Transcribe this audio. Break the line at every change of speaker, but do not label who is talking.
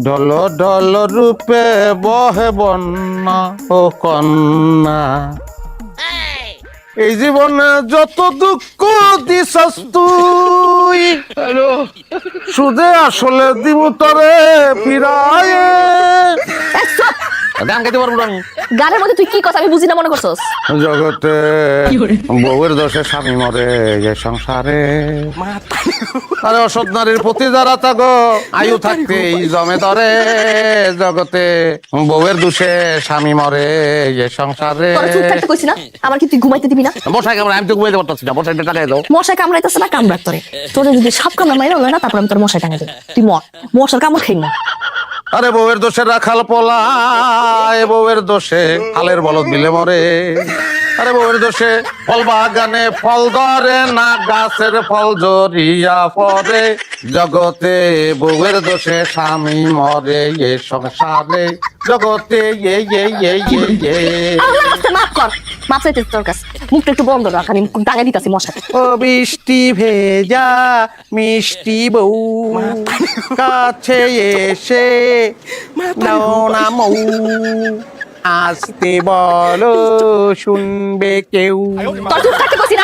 ঢল ঢল রূপে বহে বন্যা ও কন্যা, এই জীবনে যত দুঃখ দিছস তুই, সুদে আসলে দিব তরে ফিরায়। গান গাইতে পারবো না আমি।
গানের মধ্যে তুই কি কথা আমি বুঝি না মনে করছস?
জগতে বউয়ের দোষে স্বামী মরে এ সংসারে, আরে অসৎ নারীর প্রতি যারা থাকো আয়ু থাকতেই জমে ধরে, জগতে বউয়ের দোষে স্বামী মরে এ সংসারে।
তোরা চুপ থাকতে কইছি না? আমার কি তুই ঘুমাইতে দিবি না?
বসাই কামড়া, আমি তো ঘুমাইতে পারতাছি না, বসাইতে টাকাই দাও।
মশাই কামড়াইতেছে না কামড়ার তোরে, তোরে যদি সাপ কামড়া মাইরা লয় না তারপর আমি তোর মশাই টাঙাই দেব। তুই মশার কামড় খাই না।
আরে বউয়ের দোষে রাখাল পলায়, বউয়ের দোষে হালের বলদ বিলে মরে, আরে বউয়ের দোষে ফল বাগানে ফল ধরে না, গাছের ফল জরিয়া পড়ে, জগতে বউয়ের দোষে স্বামী মরে এ সংসারে, জগতে
আল্লাহ রাস্তায় মাফ কর, মাফ চাইতে তোর কাছে। মুখটা একটু বন্ধ রাখ, আমি টাঙাই দিতাছি মশাকে।
ও বৃষ্টি ভেজা মিষ্টি বউ, কাছে এসে নাও না মৌ, আসতে বলো শুনবে কেউ।
তোর চুপ থাকতে কইছি